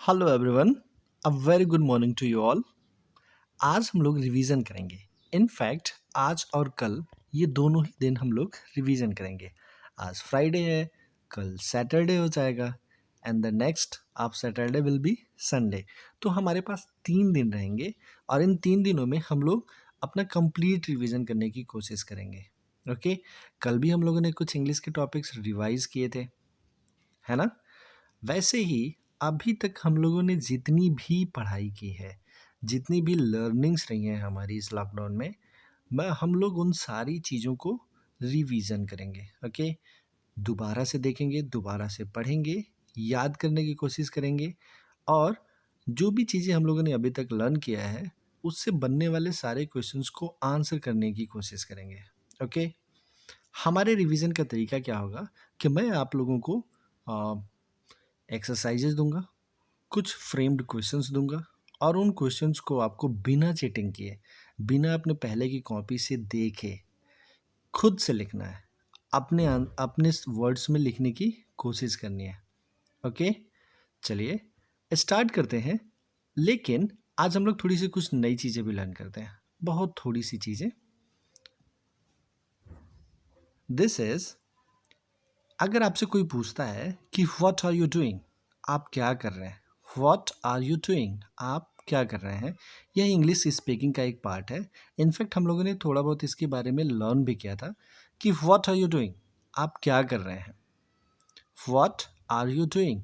Hello everyone, a very good morning to you all. आज हम लोग रिवीजन करेंगे। इनफैक्ट आज और कल ये दोनों ही दिन हम लोग रिवीजन करेंगे। आज फ्राइडे है, कल सैटरडे हो जाएगा एंड द नेक्स्ट आप सैटरडे विल बी संडे। तो हमारे पास 3 दिन रहेंगे और इन 3 दिनों में हम लोग अपना कंप्लीट रिवीजन करने की कोशिश करेंगे। ओके, कल भी हम लोगों ने कुछ इंग्लिश के टॉपिक्स रिवाइज किए थे, है ना। वैसे ही अभी तक हम लोगों ने जितनी भी पढ़ाई की है, जितनी भी लर्निंग्स रही हैं हमारी इस लॉकडाउन में, मैं हम लोग उन सारी चीज़ों को रिवीजन करेंगे। ओके, दोबारा से देखेंगे, दोबारा से पढ़ेंगे, याद करने की कोशिश करेंगे और जो भी चीज़ें हम लोगों ने अभी तक लर्न किया है उससे बनने वाले सारे क्वेश्चंस को आंसर करने की कोशिश करेंगे। ओके, हमारे रिवीजन का तरीका क्या होगा कि मैं आप लोगों को एक्सरसाइजेज दूंगा, कुछ फ्रेम्ड क्वेश्चंस दूंगा और उन क्वेश्चंस को आपको बिना चीटिंग किए, बिना अपने पहले की कॉपी से देखे खुद से लिखना है। अपने वर्ड्स में लिखने की कोशिश करनी है। ओके, चलिए स्टार्ट करते हैं। लेकिन आज हम लोग थोड़ी सी कुछ नई चीज़ें भी लर्न करते हैं, बहुत थोड़ी सी चीज़ें। दिस इज, अगर आपसे कोई पूछता है कि व्हाट आर यू डूइंग, आप क्या कर रहे हैं, व्हाट आर यू डूइंग, आप क्या कर रहे हैं, यह इंग्लिश स्पीकिंग का एक पार्ट है। इनफैक्ट हम लोगों ने थोड़ा बहुत इसके बारे में लर्न भी किया था कि व्हाट आर यू डूइंग, आप क्या कर रहे हैं। व्हाट आर यू डूइंग,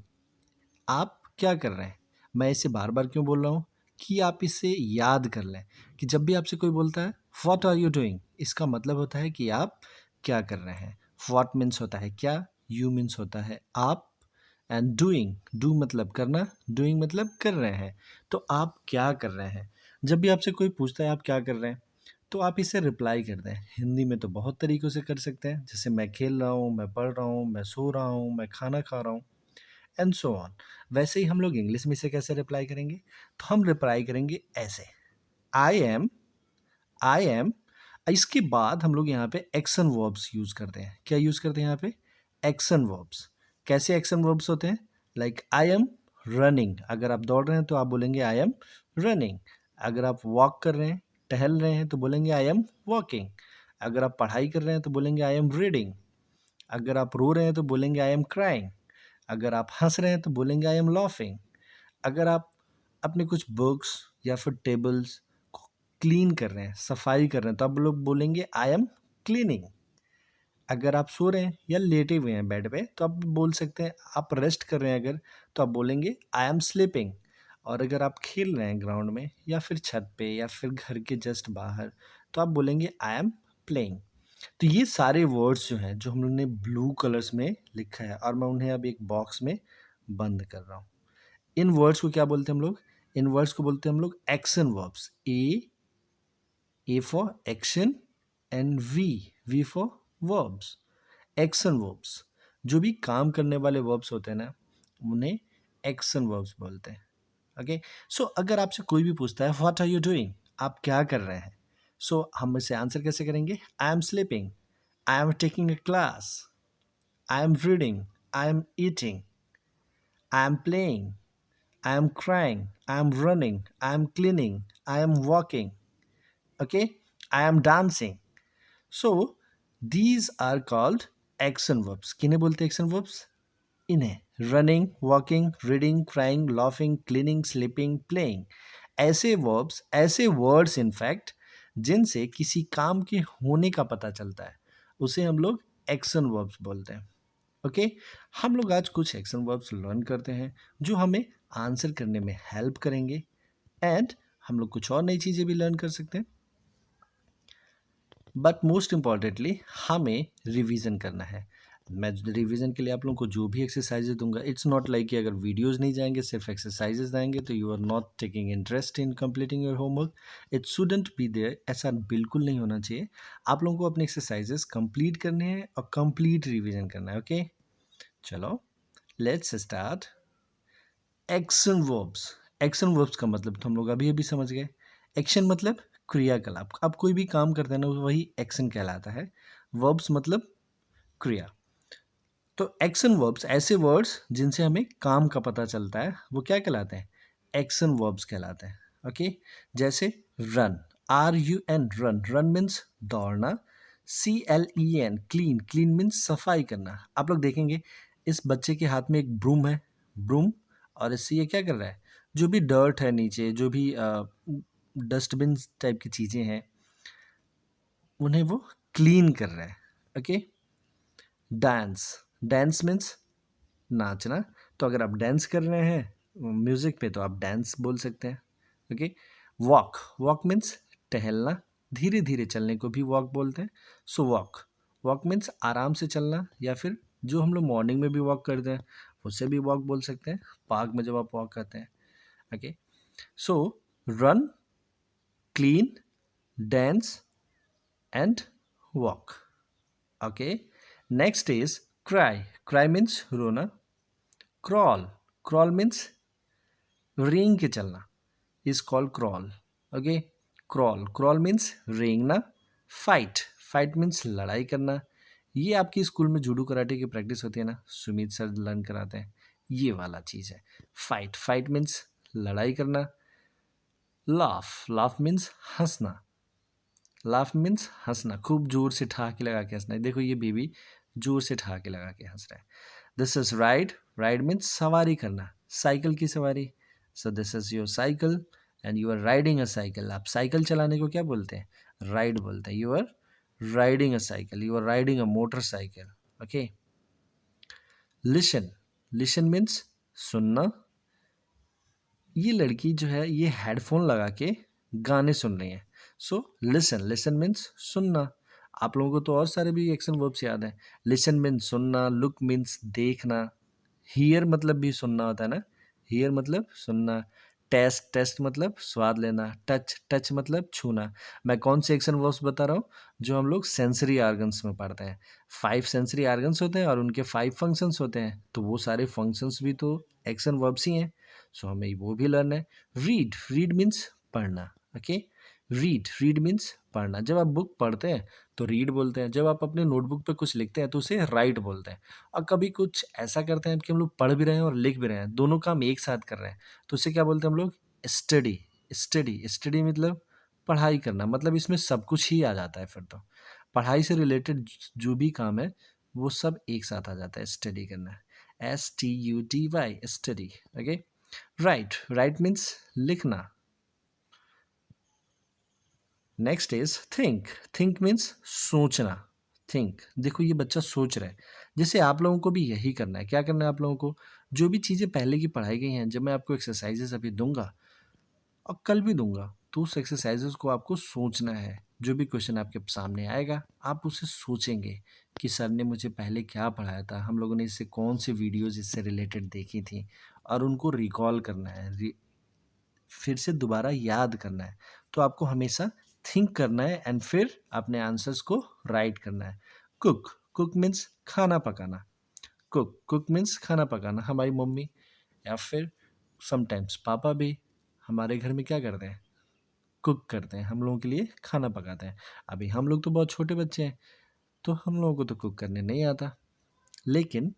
आप क्या कर रहे हैं। मैं इसे बार बार क्यों बोल रहा हूँ कि आप इसे याद कर लें कि जब भी आपसे कोई बोलता है व्हाट आर यू डूइंग, इसका मतलब होता है कि आप क्या कर रहे हैं। व्हाट मीन्स होता है क्या, यू मीन्स होता है आप एंड डूइंग, डू मतलब करना, डूइंग मतलब कर रहे हैं। तो आप क्या कर रहे हैं। जब भी आपसे कोई पूछता है आप क्या कर रहे हैं तो आप इसे रिप्लाई कर दें। हिंदी में तो बहुत तरीक़ों से कर सकते हैं, जैसे मैं खेल रहा हूँ, मैं पढ़ रहा हूँ, मैं सो रहा हूँ, मैं खाना खा रहा हूँ एंड सो ऑन। वैसे ही हम लोग इंग्लिश में इसे कैसे रिप्लाई करेंगे, तो हम रिप्लाई करेंगे ऐसे, आई एम। इसके बाद हम लोग यहाँ पे एक्शन वर्ब्स यूज़ करते हैं। क्या यूज़ करते हैं यहाँ पे, एक्शन वर्ब्स। कैसे एक्शन वर्ब्स होते हैं, लाइक आई एम रनिंग, अगर आप दौड़ रहे हैं तो आप बोलेंगे आई एम रनिंग। अगर आप वॉक कर रहे हैं, टहल रहे हैं, तो बोलेंगे आई एम वॉकिंग। अगर आप पढ़ाई कर रहे हैं तो बोलेंगे आई एम रीडिंग। अगर आप रो रहे हैं तो बोलेंगे आई एम क्राइंग। अगर आप हंस रहे हैं तो बोलेंगे आई एम लाफिंग। अगर आप अपने कुछ बुक्स या फिर टेबल्स को क्लीन कर रहे हैं, सफाई कर रहे हैं, तो आप लोग बोलेंगे आई एम क्लीनिंग। अगर आप सो रहे हैं या लेटे हुए हैं बेड पे तो आप बोल सकते हैं, आप रेस्ट कर रहे हैं अगर, तो आप बोलेंगे आई एम स्लीपिंग। और अगर आप खेल रहे हैं ग्राउंड में या फिर छत पे या फिर घर के जस्ट बाहर, तो आप बोलेंगे आई एम प्लेइंग। तो ये सारे वर्ड्स जो हैं, जो हम लोग ने ब्लू कलर्स में लिखा है और मैं उन्हें अब एक बॉक्स में बंद कर रहा हूँ। इन वर्ड्स को क्या बोलते हैं हम लोग, इन वर्ड्स को बोलते हैं हम लोग action verbs. A for action and V for verbs. Action verbs, जो भी काम करने वाले वर्ब्स होते हैं ना, उन्हें एक्शन वर्ब्स बोलते हैं। ओके, सो अगर आपसे कोई भी पूछता है व्हाट आर यू डूइंग, आप क्या कर रहे हैं, सो हम इसे आंसर कैसे करेंगे, I am sleeping, I am taking a class, I am reading, I am eating, I am playing, I am crying, I am running, I am cleaning, I am walking, okay? I am dancing. So, these are called action verbs. किन्हें बोलते हैं action verbs? इन्हें running, walking, reading, crying, laughing, cleaning, sleeping, playing. ऐसे verbs, ऐसे words in fact, जिनसे किसी काम के होने का पता चलता है, उसे हम लोग action verbs बोलते हैं। ओके, हम लोग आज कुछ एक्शन वर्ब्स लर्न करते हैं जो हमें आंसर करने में हेल्प करेंगे एंड हम लोग कुछ और नई चीज़ें भी लर्न कर सकते हैं। बट मोस्ट इम्पॉर्टेंटली हमें रिवीजन करना है। मैं रिवीजन के लिए आप लोगों को जो भी एक्सरसाइजेज दूंगा, इट्स नॉट लाइक कि अगर वीडियोस नहीं जाएंगे, सिर्फ एक्सरसाइजेज आएंगे तो you are not taking interest in completing your homework. It shouldn't be there, ऐसा बिल्कुल नहीं होना चाहिए। आप लोगों को अपने एक्सरसाइजेज कंप्लीट करने हैं और कंप्लीट रिवीजन करना है। ओके, चलो let's start. Action verbs. Action verbs का मतलब तो हम लोग अभी अभी समझ गए। एक्शन मतलब क्रियाकलाप, आप कोई भी काम करते हैं ना, वही एक्शन कहलाता है। वर्ब्स मतलब क्रिया। तो एक्शन वर्ब्स ऐसे वर्ड्स जिनसे हमें काम का पता चलता है वो क्या कहलाते हैं? एक्शन वर्ब्स कहलाते हैं। ओके, जैसे run, RUN, run, run means दौड़ना। CLEN, क्लीन, क्लीन मीन्स सफाई करना। आप लोग देखेंगे इस बच्चे के हाथ में एक ब्रूम है, ब्रूम, और इससे ये क्या कर रहा है? जो भी डर्ट है नीचे, जो भी डस्टबिन टाइप की चीज़ें हैं उन्हें वो क्लीन कर रहा है। ओके, डांस, डांस मीन्स नाचना। तो अगर आप डांस कर रहे हैं म्यूजिक पे तो आप डांस बोल सकते हैं। ओके, वॉक, वॉक मीन्स टहलना, धीरे धीरे चलने को भी वॉक बोलते हैं। सो वॉक, वॉक मीन्स आराम से चलना, या फिर जो हम लोग मॉर्निंग में भी वॉक करते हैं उससे भी वॉक बोल सकते हैं, पार्क में जब आप वॉक करते हैं। Okay, so run, clean, dance and walk. Okay, next is cry, cry means रोना। क्रॉल, क्रॉल मीन्स रेंग के चलना, is called crawl. Okay, crawl, crawl means रेंगना। फाइट, फाइट मीन्स लड़ाई करना। ये आपकी स्कूल में जूडो कराटे की प्रैक्टिस होती है ना, सुमित सर लर्न कराते हैं, ये वाला चीज़ है। फाइट, फाइट मीन्स लड़ाई करना। लाफ, लाफ मीन्स हंसना। लाफ मीन्स हंसना, खूब जोर से ठहाके लगा के हंसना। देखो ये बेबी जोर से ठहाके लगा के हंस रहा है। This is ride, ride means सवारी करना, साइकिल की सवारी। So this is your cycle and you are riding a cycle. आप साइकिल चलाने को क्या बोलते हैं? राइड बोलते हैं। You are riding a cycle, you are riding a motorcycle. Okay, listen, listen means सुनना। ये लड़की जो है ये हेडफोन लगा के गाने सुन रही है। सो लिसन, लिसन मीन्स सुनना। आप लोगों को तो और सारे भी एक्शन वर्ब्स याद हैं। लिसन मीन्स सुनना, लुक मीन्स देखना, हियर मतलब भी सुनना होता है ना, हियर मतलब सुनना। टेस्ट, टेस्ट मतलब स्वाद लेना। टच, टच मतलब छूना। मैं कौन से एक्शन वर्ब्स बता रहा हूँ? जो हम लोग सेंसरी आर्गन्स में पढ़ते हैं। 5 सेंसरी आर्गन्स होते हैं और उनके 5 फंक्शंस होते हैं, तो वो सारे फंक्शंस भी तो एक्शन वर्ब्स ही हैं। सो हमें वो भी लर्न है। रीड, रीड मीन्स पढ़ना। ओके, रीड, रीड मीन्स पढ़ना। जब आप बुक पढ़ते हैं तो रीड बोलते हैं, जब आप अपने नोटबुक पे कुछ लिखते हैं तो उसे राइट बोलते हैं। और कभी कुछ ऐसा करते हैं कि हम लोग पढ़ भी रहे हैं और लिख भी रहे हैं, दोनों काम एक साथ कर रहे हैं, तो उसे क्या बोलते हैं हम लोग? स्टडी, स्टडी, स्टडी मतलब पढ़ाई करना। मतलब इसमें सब कुछ ही आ जाता है फिर तो, पढ़ाई से रिलेटेड जो भी काम है वो सब एक साथ आ जाता है, स्टडी करना। STUDY, study. Okay, write, write means लिखना। Next is think, think means सोचना। थिंक, देखो ये बच्चा सोच रहा है, जैसे आप लोगों को भी यही करना है। क्या करना है आप लोगों को? जो भी चीज़ें पहले की पढ़ाई गई हैं, जब मैं आपको एक्सरसाइजेस अभी दूंगा और कल भी दूंगा, तो उस एक्सरसाइजेस को आपको सोचना है। जो भी क्वेश्चन आपके सामने आएगा आप उसे सोचेंगे कि सर ने मुझे पहले क्या पढ़ाया था, हम लोगों ने इससे कौन सी वीडियोज़ इससे रिलेटेड देखी थी, और उनको रिकॉल करना है, फिर से दोबारा याद करना है। तो आपको हमेशा थिंक करना है एंड फिर अपने आंसर्स को राइट करना है। कुक, कुक मीन्स खाना पकाना। कुक, कुक मीन्स खाना पकाना। हमारी मम्मी या फिर समटाइम्स पापा भी हमारे घर में क्या करते हैं? कुक करते हैं, हम लोगों के लिए खाना पकाते हैं। अभी हम लोग तो बहुत छोटे बच्चे हैं तो हम लोगों को तो कुक करने नहीं आता, लेकिन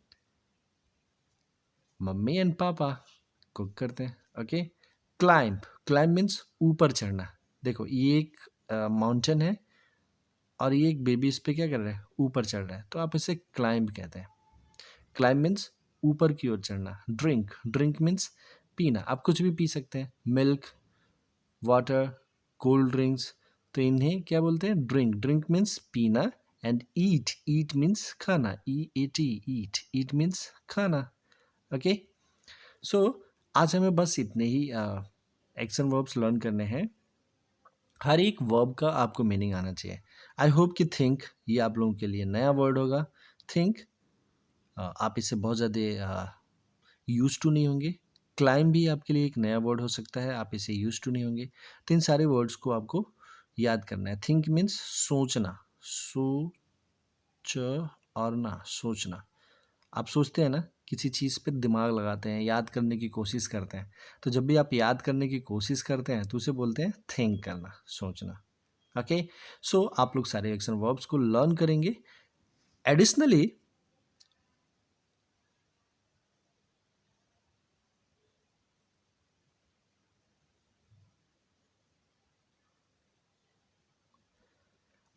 मम्मी एंड पापा कुक करते हैं। ओके, क्लाइंब, क्लाइंब मीन्स ऊपर चढ़ना। देखो ये एक माउंटेन है और ये एक बेबी इस पे क्या कर रहा है? ऊपर चढ़ रहा है, तो आप इसे क्लाइंब कहते हैं। क्लाइंब मीन्स ऊपर की ओर चढ़ना। ड्रिंक, ड्रिंक मीन्स पीना। आप कुछ भी पी सकते हैं, मिल्क, वाटर, कोल्ड ड्रिंक्स, तो इन्हें क्या बोलते हैं? ड्रिंक। ड्रिंक मीन्स पीना। एंड ईट, ईट मीन्स खाना। EAT, ईट, ईट मीन्स खाना। ओके, सो आज हमें बस इतने ही एक्शन वर्ब्स लर्न करने हैं। हर एक वर्ब का आपको मीनिंग आना चाहिए। आई होप कि थिंक ये आप लोगों के लिए नया वर्ड होगा। थिंक, आप इससे बहुत ज़्यादा यूज टू नहीं होंगे। क्लाइम भी आपके लिए एक नया वर्ड हो सकता है, आप इसे यूज टू नहीं होंगे। तो इन सारे वर्ड्स को आपको याद करना है। थिंक मीन्स सोचना, और ना सोचना। आप सोचते हैं ना, किसी चीज़ पे दिमाग लगाते हैं, याद करने की कोशिश करते हैं, तो जब भी आप याद करने की कोशिश करते हैं तो उसे बोलते हैं थिंक करना, सोचना। ओके, सो आप लोग सारे एक्शन वर्ब्स को लर्न करेंगे। एडिशनली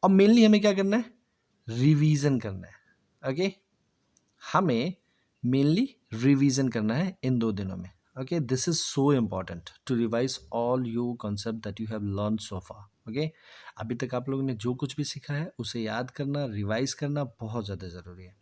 और मेनली हमें क्या करना है, रिवीजन करना है। ओके, हमें मेनली रिवीजन करना है इन 2 दिनों में। Okay, this is so important to revise all your concept that you have learn so far. Okay, अभी तक आप लोगों ने जो कुछ भी सीखा है उसे याद करना, रिवाइज करना बहुत ज़्यादा ज़रूरी है।